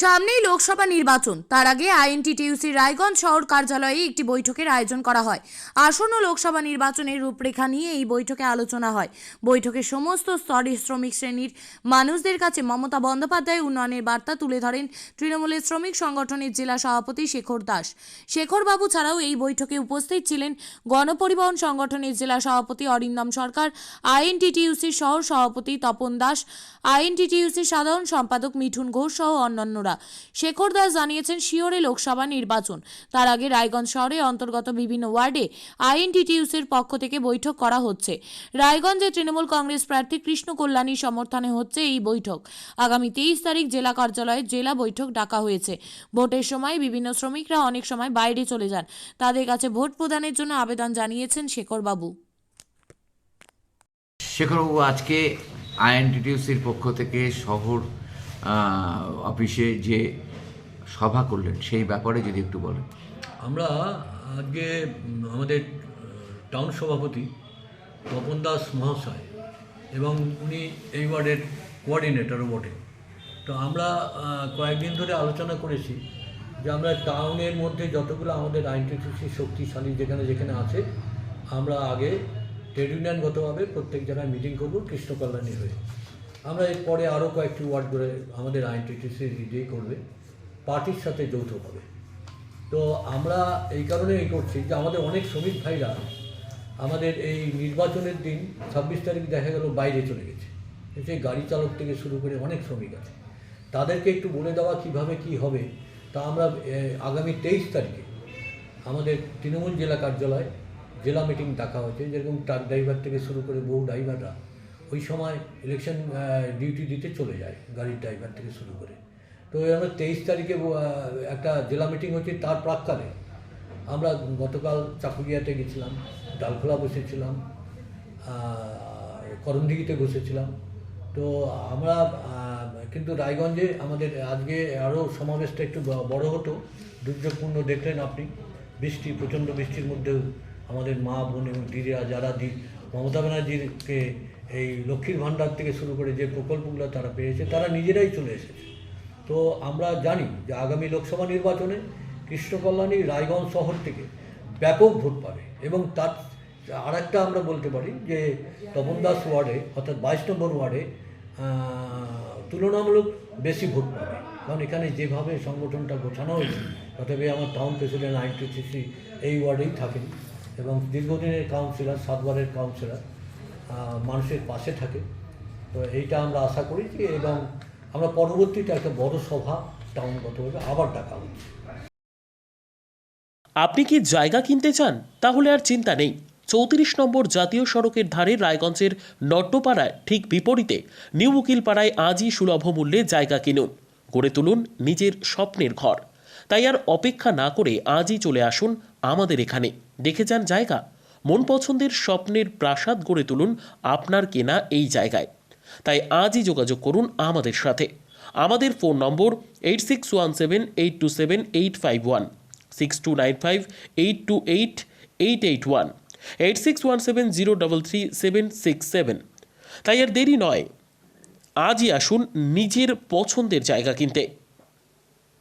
সামনেই লোকসভা নির্বাচন, তার আগে আইএনটিটিইউসির রায়গঞ্জ শহর কার্যালয়ে একটি বৈঠকের আয়োজন করা হয়। আসন্ন লোকসভা নির্বাচনের রূপরেখা নিয়ে এই বৈঠকে আলোচনা হয়। বৈঠকে সমস্ত স্তরের শ্রমিক শ্রেণীর মানুষদের কাছে মমতা বন্দ্যোপাধ্যায় উন্নয়নের বার্তা তুলে ধরেন তৃণমূলের শ্রমিক সংগঠনের জেলা সভাপতি শেখর দাস। শেখরবাবু ছাড়াও এই বৈঠকে উপস্থিত ছিলেন গণপরিবহন সংগঠনের জেলা সভাপতি অরিন্দম সরকার, আইএনটিটিইউসির শহর সভাপতি তপন দাস, আইএনটিটিইউসির সাধারণ সম্পাদক মিঠুন ঘোষ সহ অন্যান্যরা। শেখর দাস জানিয়েছেন, শিওরে লোকসভা নির্বাচন, তার আগে রায়গঞ্জ শহরে অন্তর্গত বিভিন্ন ওয়ার্ডে আইএনটিটিইউসির পক্ষ থেকে বৈঠক করা হচ্ছে। রায়গঞ্জে তৃণমূল কংগ্রেস প্রার্থী কৃষ্ণ কল্যাণীর সমর্থনে হচ্ছে এই বৈঠক। আগামী 23 তারিখ জেলা কার্যালয়ে জেলা বৈঠক ডাকা হয়েছে। ভোটের সময় বিভিন্ন শ্রমিকরা অনেক সময় বাইরে চলে যান, তাদের কাছে ভোট প্রদানের জন্য আবেদন জানিয়েছেন শেখরবাবু। শেখরবাবু, আজকে আইএনটিটিইউসির পক্ষ থেকে শহর অফিসে যে সভা করলেন সেই ব্যাপারে যদি একটু বলেন। আমরা আজকে আমাদের টাউন সভাপতি তপন দাস মহাশয় এবং উনি এই ওয়ার্ডের কোঅর্ডিনেটরও বটে। তো আমরা কয়েকদিন ধরে আলোচনা করেছি যে আমরা টাউনের মধ্যে যতগুলো আমাদের আইএনটিটিইউসি শক্তিশালী যেখানে যেখানে আছে, আমরা আগে ট্রেড ইউনিয়নগতভাবে প্রত্যেক জায়গায় মিটিং করব কৃষ্ণ কল্যাণী হয়ে। আমরা এরপরে আরও কয়েকটি ওয়ার্ড করে আমাদের আইএনটিটিইউসি রিডে করবে পার্টির সাথে যৌথভাবে। তো আমরা এই কারণে করছি যে আমাদের অনেক শ্রমিক ভাইরা আমাদের এই নির্বাচনের দিন 26 তারিখ দেখা গেল বাইরে চলে গেছে। সেই গাড়ি চালক থেকে শুরু করে অনেক শ্রমিক আছে, তাদেরকে একটু বলে দেওয়া কিভাবে কি হবে। তা আমরা আগামী 23 তারিখে আমাদের তৃণমূল জেলা কার্যালয় জেলা মিটিং ডাকা হয়েছে। যেরকম ট্রাক ড্রাইভার থেকে শুরু করে বহু ড্রাইভাররা ওই সময় ইলেকশন ডিউটি দিতে চলে যায়, গাড়ির ড্রাইভার থেকে শুরু করে। তো আমরা 23 তারিখে একটা জেলা মিটিং হচ্ছে। তার প্রাক্কালে আমরা গতকাল চাকুরিয়াতে গেছিলাম, ডালখোলা বসেছিলাম, করণদিঘিতে বসেছিলাম। তো আমরা কিন্তু রায়গঞ্জে আমাদের আজকে আরও সমাবেশটা একটু বড় হতো। দুর্যোগপূর্ণ দেখলেন আপনি, বৃষ্টি, প্রচণ্ড বৃষ্টির মধ্যেও আমাদের মা বোন এবং দিদিরা যারা মমতা ব্যানার্জিকে এই লক্ষ্মীর ভাণ্ডার থেকে শুরু করে যে প্রকল্পগুলো তারা পেয়েছে, তারা নিজেরাই চলে এসেছে। তো আমরা জানি যে আগামী লোকসভা নির্বাচনে কৃষ্ণ কল্যাণী রায়গঞ্জ শহর থেকে ব্যাপক ভোট পাবে। এবং তার আরেকটা আমরা বলতে পারি যে তপন দাস ওয়ার্ডে অর্থাৎ 22 নম্বর ওয়ার্ডে তুলনামূলক বেশি ভোট পাবে, কারণ এখানে যেভাবে সংগঠনটা গোছানো হয়েছে। তথাপি আমার টাউন প্রেসিডেন্ট আইএনটিটিইউসি এই ওয়ার্ডেই থাকেন এবং দীর্ঘদিনের কাউন্সিলর, 7 বারের কাউন্সিলর, মানুষের পাশে থাকে। তো এইটা আমরা আশা করেছি এবং আমরা পরবর্তীতে একটা বড় সভা টাউনগতভাবে আবার ডাকা হচ্ছে। আপনি কি জায়গা কিনতে চান? তাহলে আর চিন্তা নেই। 34 নম্বর জাতীয় সড়কের ধারে রায়গঞ্জের নট্টপাড়ায় ঠিক বিপরীতে নিউ উকিলপাড়ায় আজই সুলভ মূল্যে জায়গা কিনুন, গড়ে তুলুন নিজের স্বপ্নের ঘর। তাই আর অপেক্ষা না করে আজই চলে আসুন আমাদের এখানে, দেখে যান জায়গা। মন পছন্দের স্বপ্নের প্রাসাদ গড়ে তুলুন আপনার কেনা এই জায়গায়। তাই আজই যোগাযোগ করুন আমাদের সাথে। আমাদের ফোন নম্বর 8617827851, 6295828881, 8617033767। তাই আর দেরি নয়, আজই আসুন নিজের পছন্দের জায়গা কিনতে।